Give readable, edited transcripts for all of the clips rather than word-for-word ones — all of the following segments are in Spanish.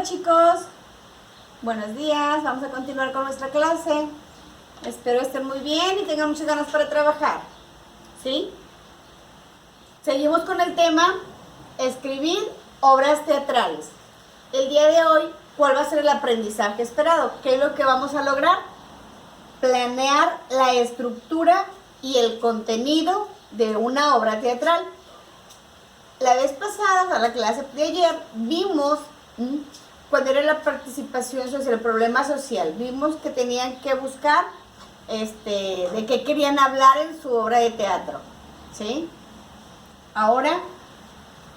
chicos, buenos días, vamos a continuar con nuestra clase. Espero estén muy bien y tengan muchas ganas para trabajar, ¿sí? Seguimos con el tema, escribir obras teatrales. El día de hoy, ¿cuál va a ser el aprendizaje esperado? ¿Qué es lo que vamos a lograr? Planear la estructura y el contenido de una obra teatral. La vez pasada, o sea, la clase de ayer, vimos cuando era la participación social, el problema social. Vimos que tenían que buscar de qué querían hablar en su obra de teatro, ¿sí? Ahora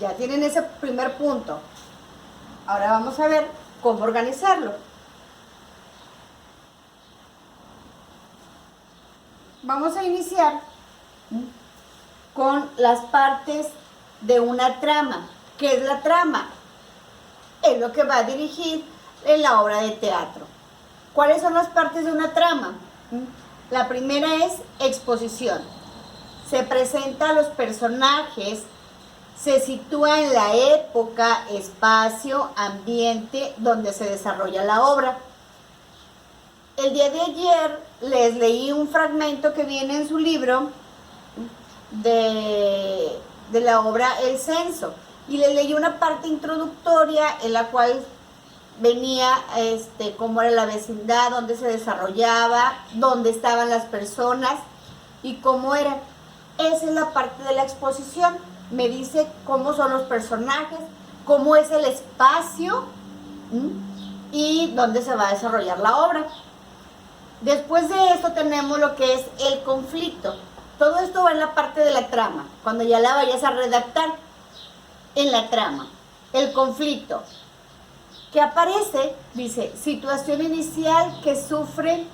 ya tienen ese primer punto. Ahora vamos a ver cómo organizarlo. Vamos a iniciar con las partes de una trama. ¿Qué es la trama? Es lo que va a dirigir en la obra de teatro. ¿Cuáles son las partes de una trama? La primera es exposición. Se presenta a los personajes, se sitúa en la época, espacio, ambiente donde se desarrolla la obra. El día de ayer les leí un fragmento que viene en su libro de la obra El Censo, y les leí una parte introductoria en la cual venía cómo era la vecindad, dónde se desarrollaba, dónde estaban las personas y cómo eran. Esa es la parte de la exposición. Me dice cómo son los personajes, cómo es el espacio y dónde se va a desarrollar la obra. Después de esto tenemos lo que es el conflicto. Todo esto va en la parte de la trama, cuando ya la vayas a redactar en la trama. El conflicto que aparece, dice, situación inicial que sufre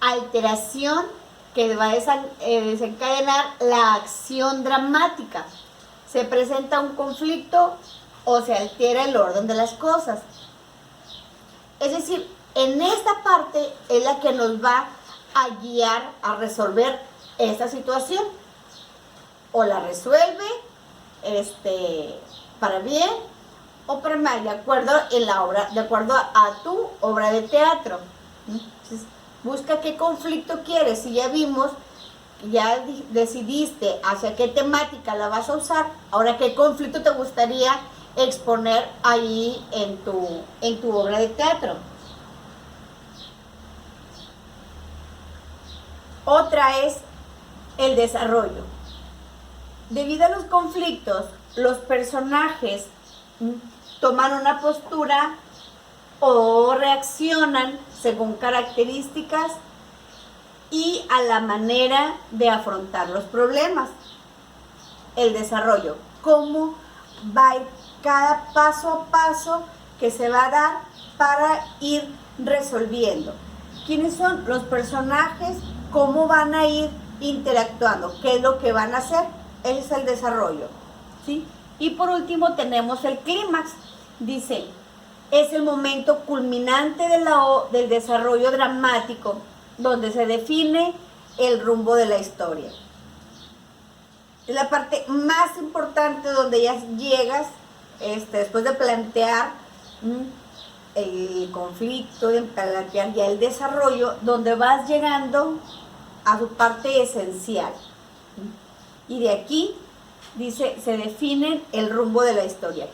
alteración que va a desencadenar la acción dramática. Se presenta un conflicto o se altera el orden de las cosas. Es decir, en esta parte es la que nos va a guiar a resolver esta situación. O la resuelve para bien o para mal, de acuerdo en la obra, de acuerdo a tu obra de teatro. Entonces, busca qué conflicto quieres. Si ya vimos, ya decidiste hacia qué temática la vas a usar, ahora qué conflicto te gustaría exponer ahí en tu obra de teatro. Otra es el desarrollo. Debido a los conflictos, los personajes toman una postura o reaccionan según características y a la manera de afrontar los problemas. El desarrollo, cómo va a ir cada paso a paso que se va a dar para ir resolviendo. ¿Quiénes son los personajes? ¿Cómo van a ir interactuando? ¿Qué es lo que van a hacer? Ese es el desarrollo, ¿sí? Y por último tenemos el clímax. Dice, es el momento culminante del desarrollo dramático donde se define el rumbo de la historia. Es la parte más importante donde ya llegas, después de plantear el conflicto, de plantear ya el desarrollo, donde vas llegando a su parte esencial. Y de aquí, dice, se define el rumbo de la historia.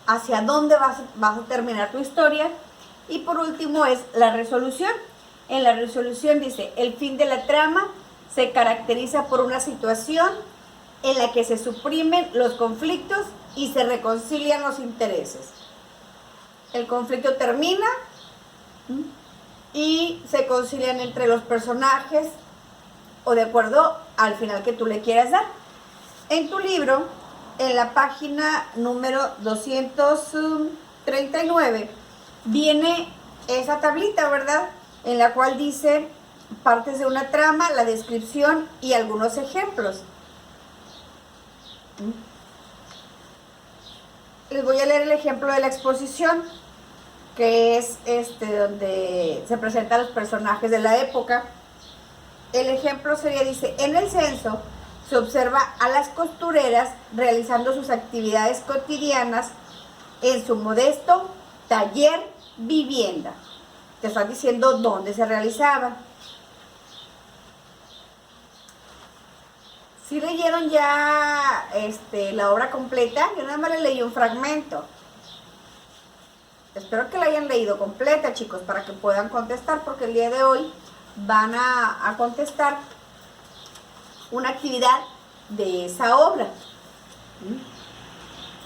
Hacia dónde vas a terminar tu historia. Y por último es la resolución. En la resolución dice, el fin de la trama se caracteriza por una situación en la que se suprimen los conflictos y se reconcilian los intereses. El conflicto termina y se concilian entre los personajes o de acuerdo al final que tú le quieras dar. En tu libro, en la página número 239, viene esa tablita, ¿verdad? En la cual dice partes de una trama, la descripción y algunos ejemplos. Les voy a leer el ejemplo de la exposición, que es donde se presentan los personajes de la época. El ejemplo sería, dice, en el censo se observa a las costureras realizando sus actividades cotidianas en su modesto taller vivienda. Te están diciendo dónde se realizaban. ¿Sí leyeron ya la obra completa? Yo nada más le leí un fragmento. Espero que la hayan leído completa, chicos, para que puedan contestar, porque el día de hoy van a contestar una actividad de esa obra.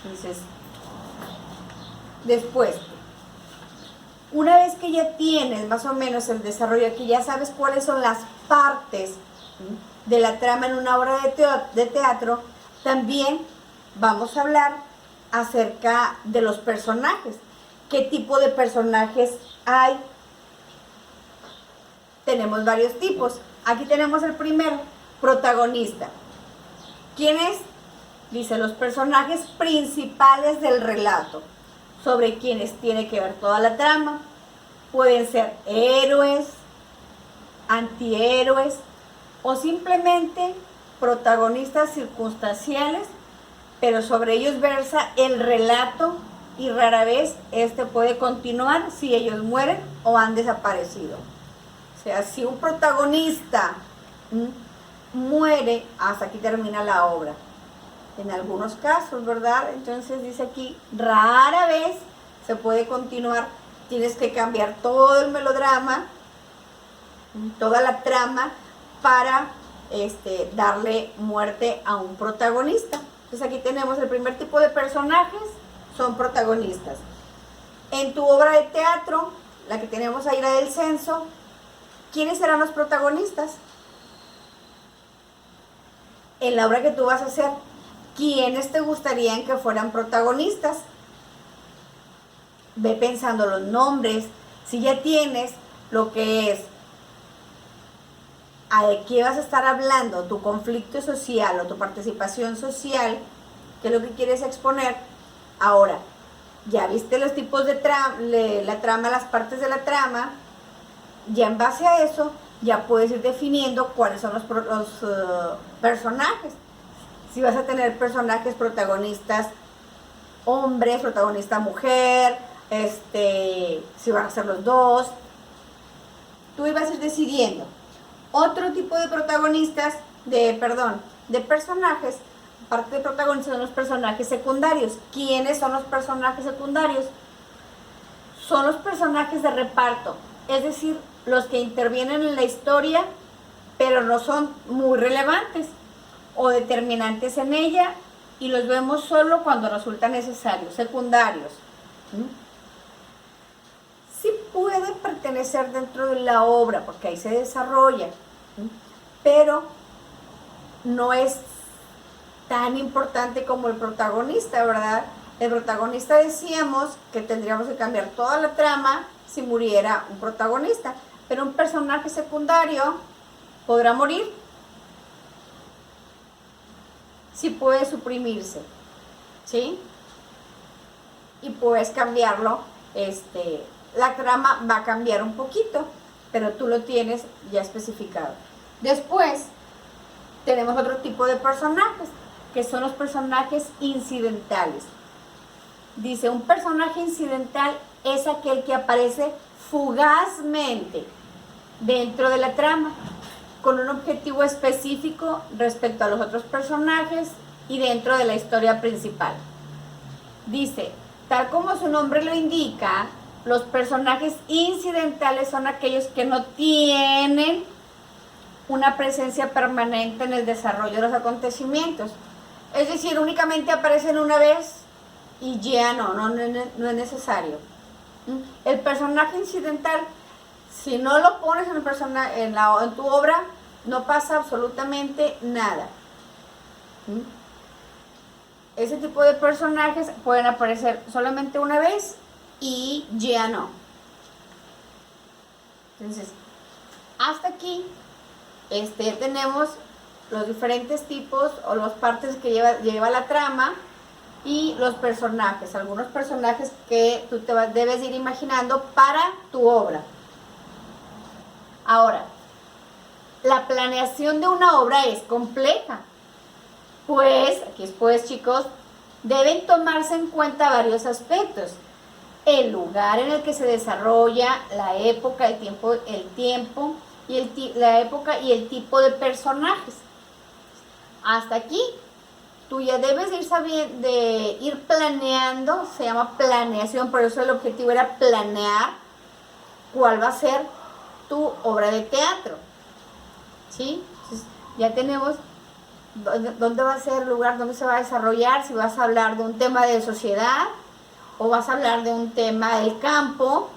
Entonces, después, una vez que ya tienes más o menos el desarrollo, que ya sabes cuáles son las partes de la trama en una obra de teatro, también vamos a hablar acerca de los personajes. ¿Qué tipo de personajes hay? Tenemos varios tipos. Aquí tenemos el primero, protagonista. ¿Quién es? Dice, los personajes principales del relato, sobre quienes tiene que ver toda la trama. Pueden ser héroes, antihéroes o simplemente protagonistas circunstanciales, pero sobre ellos versa el relato y rara vez puede continuar si ellos mueren o han desaparecido. O sea, si un protagonista muere, hasta aquí termina la obra. En algunos casos, ¿verdad? Entonces dice aquí, rara vez se puede continuar. Tienes que cambiar todo el melodrama, toda la trama, para darle muerte a un protagonista. Entonces aquí tenemos el primer tipo de personajes, son protagonistas. En tu obra de teatro, la que tenemos ahí, la del censo, ¿quiénes serán los protagonistas? En la obra que tú vas a hacer, ¿quiénes te gustarían que fueran protagonistas? Ve pensando los nombres. Si ya tienes lo que es de qué vas a estar hablando, tu conflicto social o tu participación social, que es lo que quieres exponer. Ahora, ya viste los tipos de la trama, las partes de la trama. Ya en base a eso, ya puedes ir definiendo cuáles son los personajes. Si vas a tener personajes protagonistas hombres, protagonista mujer, si van a ser los dos, tú ibas a ir decidiendo. Otro tipo de protagonistas, de personajes, aparte de protagonistas, son los personajes secundarios. ¿Quiénes son los personajes secundarios? Son los personajes de reparto, es decir, los que intervienen en la historia, pero no son muy relevantes o determinantes en ella, y los vemos solo cuando resulta necesario, secundarios. Sí puede pertenecer dentro de la obra, porque ahí se desarrolla, pero no es tan importante como el protagonista, ¿verdad? El protagonista, decíamos que tendríamos que cambiar toda la trama si muriera un protagonista, pero un personaje secundario podrá morir. Sí puede suprimirse, ¿sí? Y puedes cambiarlo, la trama va a cambiar un poquito, pero tú lo tienes ya especificado. Después tenemos otro tipo de personajes, que son los personajes incidentales. Dice, un personaje incidental es aquel que aparece fugazmente dentro de la trama, con un objetivo específico respecto a los otros personajes y dentro de la historia principal. Dice, tal como su nombre lo indica, los personajes incidentales son aquellos que no tienen una presencia permanente en el desarrollo de los acontecimientos. Es decir, únicamente aparecen una vez y ya no es necesario. El personaje incidental, si no lo pones en tu obra, no pasa absolutamente nada. Ese tipo de personajes pueden aparecer solamente una vez y ya no. Entonces, hasta aquí tenemos los diferentes tipos o las partes que lleva la trama y los personajes, algunos personajes que tú debes ir imaginando para tu obra. Ahora, la planeación de una obra es compleja. Pues, aquí chicos, deben tomarse en cuenta varios aspectos. El lugar en el que se desarrolla, la época, el tiempo y la época y el tipo de personajes. Hasta aquí, tú ya debes de ir planeando, se llama planeación, por eso el objetivo era planear cuál va a ser tu obra de teatro. ¿Sí? Entonces, ya tenemos dónde va a ser el lugar, dónde se va a desarrollar, si vas a hablar de un tema de sociedad o vas a hablar de un tema del campo.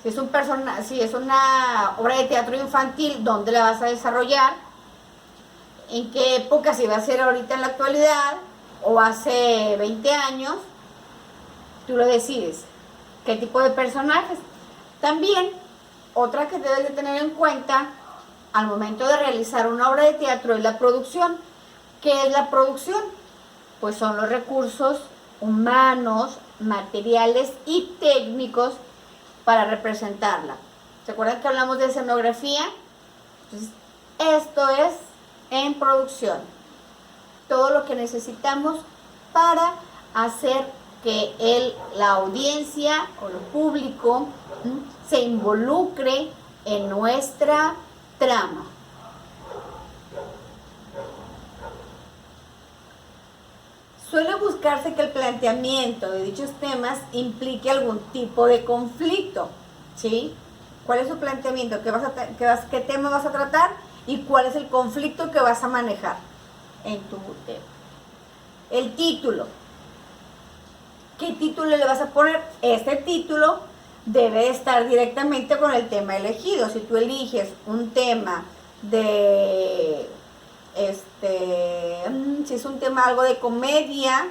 Si es una obra de teatro infantil, ¿dónde la vas a desarrollar? ¿En qué época? Si va a ser ahorita en la actualidad o hace 20 años, tú lo decides. ¿Qué tipo de personajes? También, otra que debes de tener en cuenta al momento de realizar una obra de teatro es la producción. ¿Qué es la producción? Pues son los recursos humanos, materiales y técnicos para representarla. ¿Se acuerdan que hablamos de escenografía? Entonces, esto es en producción. Todo lo que necesitamos para hacer que la audiencia o el público se involucre en nuestra trama. Suele buscarse que el planteamiento de dichos temas implique algún tipo de conflicto, ¿sí? ¿Cuál es su planteamiento? ¿Qué tema vas a tratar? ¿Y cuál es el conflicto que vas a manejar en tu tema? El título. ¿Qué título le vas a poner? Este título debe estar directamente con el tema elegido. Si tú eliges un tema de, si es un tema algo de comedia,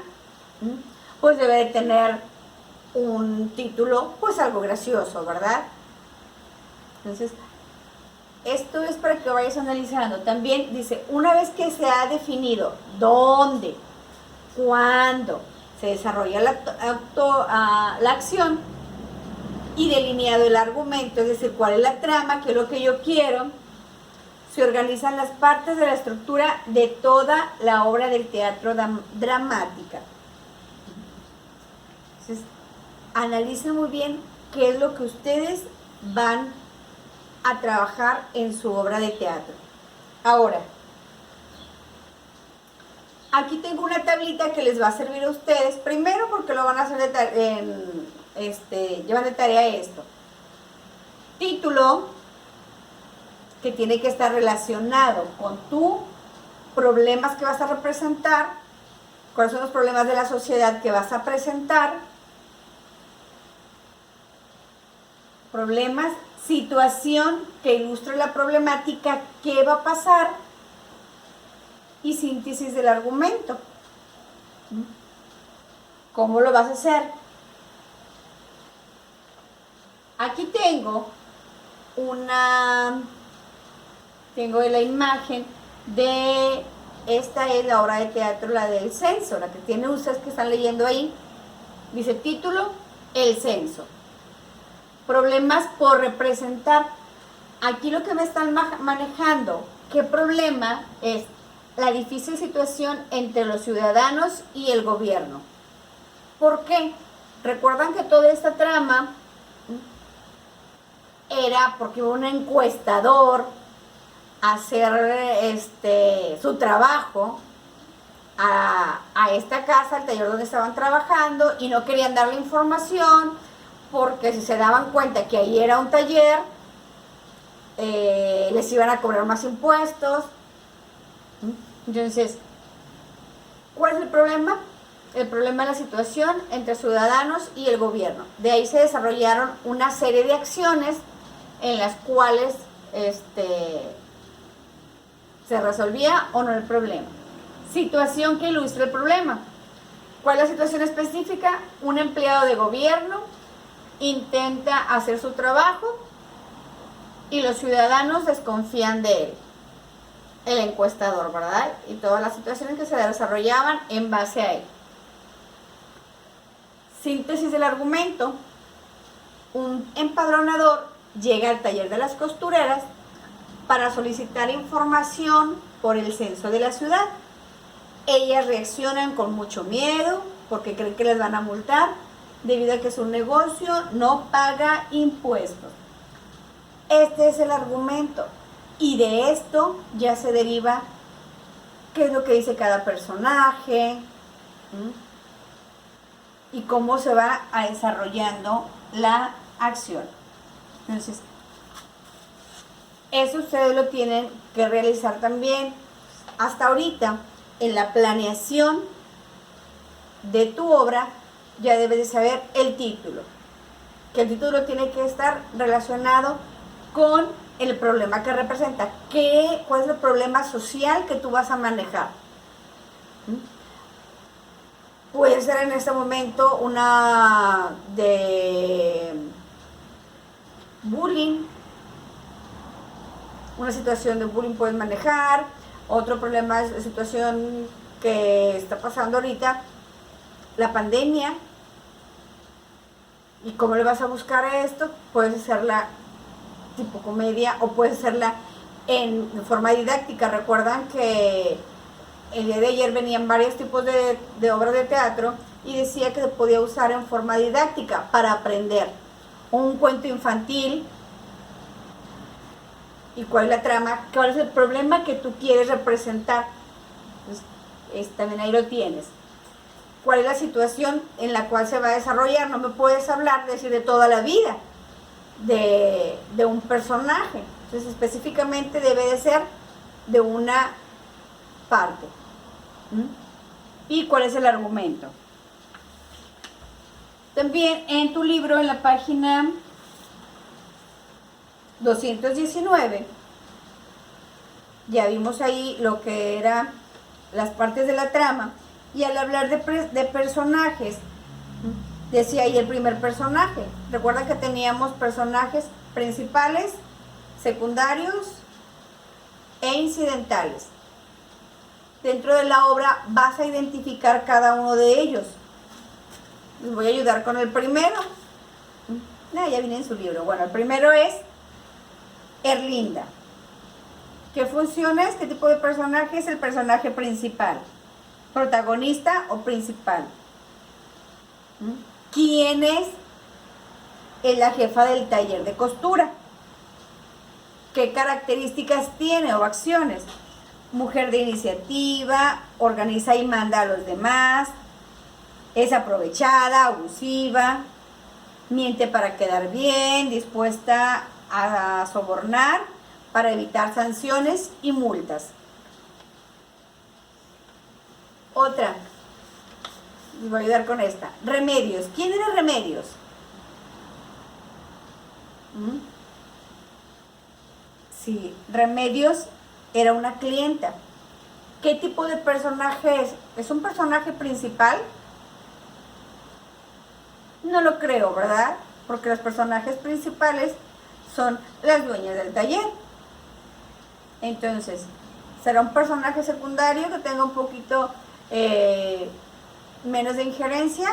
pues debe de tener un título, pues algo gracioso, ¿verdad? Entonces, esto es para que vayas analizando. También dice, una vez que se ha definido dónde, cuándo se desarrolla la acción y delineado el argumento, es decir, cuál es la trama, qué es lo que yo quiero, se organizan las partes de la estructura de toda la obra del teatro dramática. Entonces, analicen muy bien qué es lo que ustedes van a trabajar en su obra de teatro. Ahora, aquí tengo una tablita que les va a servir a ustedes, primero porque lo van a hacer llevan de tarea esto. Título, que tiene que estar relacionado con tus problemas que vas a representar, cuáles son los problemas de la sociedad que vas a presentar, problemas, situación que ilustre la problemática, qué va a pasar, y síntesis del argumento. ¿Cómo lo vas a hacer? Aquí tengo la imagen de, esta es la obra de teatro, la del censo, la que tienen ustedes que están leyendo ahí. Dice título, el censo. Problemas por representar. Aquí lo que me están manejando, ¿qué problema es? La difícil situación entre los ciudadanos y el gobierno. ¿Por qué? Recuerdan que toda esta trama era porque hubo un encuestador a hacer su trabajo a esta casa, al taller donde estaban trabajando, y no querían darle información porque si se daban cuenta que ahí era un taller, les iban a cobrar más impuestos. Entonces, ¿cuál es el problema? El problema es la situación entre ciudadanos y el gobierno. De ahí se desarrollaron una serie de acciones en las cuales se resolvía o no el problema. Situación que ilustra el problema. ¿Cuál es la situación específica? Un empleado de gobierno intenta hacer su trabajo y los ciudadanos desconfían de él. El encuestador, ¿verdad? Y todas las situaciones que se desarrollaban en base a él. Síntesis del argumento. Un empadronador llega al taller de las costureras para solicitar información por el censo de la ciudad. Ellas reaccionan con mucho miedo porque creen que les van a multar debido a que su negocio no paga impuestos. Este es el argumento. Y de esto ya se deriva qué es lo que dice cada personaje y cómo se va desarrollando la acción. Entonces, eso ustedes lo tienen que realizar también. Hasta ahorita, en la planeación de tu obra, ya debes de saber el título. Que el título tiene que estar relacionado con el problema que representa. ¿Cuál es el problema social que tú vas a manejar? Puede ser en este momento una de bullying. Una situación de bullying puedes manejar. Otro problema es la situación que está pasando ahorita, la pandemia. ¿Y cómo le vas a buscar a esto? Puedes hacerla tipo comedia o puedes hacerla en forma didáctica. Recuerdan que el día de ayer venían varios tipos de obras de teatro y decía que se podía usar en forma didáctica para aprender. Un cuento infantil. ¿Y cuál es la trama? ¿Cuál es el problema que tú quieres representar? Pues, también ahí lo tienes. ¿Cuál es la situación en la cual se va a desarrollar? No me puedes hablar, decir, de toda la vida de un personaje. Entonces, específicamente debe de ser de una parte. ¿Y cuál es el argumento? También en tu libro, en la página 219, ya vimos ahí lo que eran las partes de la trama, y al hablar de personajes, decía ahí el primer personaje. Recuerda que teníamos personajes principales, secundarios e incidentales. Dentro de la obra vas a identificar cada uno de ellos. Les voy a ayudar con el primero. Ya viene en su libro. Bueno, el primero es Erlinda. ¿Qué funciones? ¿Qué tipo de personaje es el personaje principal? ¿Protagonista o principal? ¿Quién es la jefa del taller de costura? ¿Qué características tiene o acciones? Mujer de iniciativa, organiza y manda a los demás, es aprovechada, abusiva, miente para quedar bien, dispuesta a sobornar para evitar sanciones y multas. Otra, les voy a ayudar con esta. Remedios. ¿Quién era Remedios? Sí, Remedios era una clienta. ¿Qué tipo de personaje es? ¿Es un personaje principal? No lo creo, ¿verdad? Porque los personajes principales son las dueñas del taller. Entonces, ¿será un personaje secundario que tenga un poquito menos de injerencia?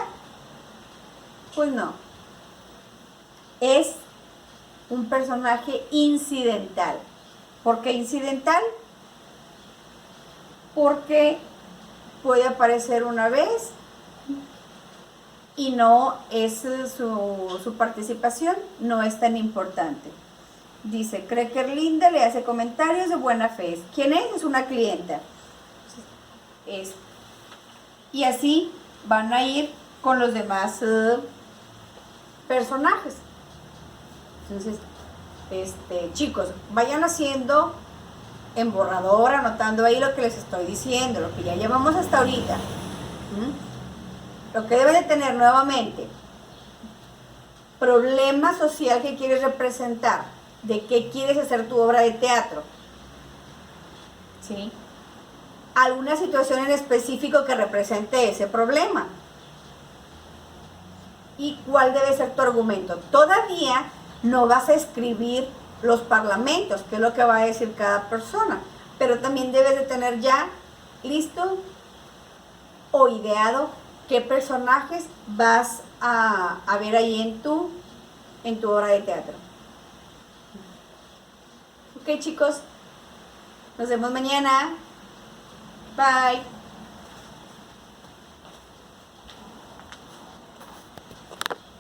Pues no. Es un personaje incidental. ¿Por qué incidental? Porque puede aparecer una vez y no es su participación no es tan importante. Dice, cree que Erlinda le hace comentarios de buena fe. ¿Quién es? Es una clienta. Y así van a ir con los demás personajes. Entonces, chicos, vayan haciendo en borrador, anotando ahí lo que les estoy diciendo, lo que ya llevamos hasta ahorita. Lo que deben de tener nuevamente, problema social que quieres representar, de qué quieres hacer tu obra de teatro, ¿sí? Alguna situación en específico que represente ese problema. ¿Y cuál debe ser tu argumento? Todavía no vas a escribir los parlamentos, que es lo que va a decir cada persona, pero también debes de tener ya listo o ideado qué personajes vas a ver ahí en tu obra de teatro. Ok, chicos, nos vemos mañana. Bye.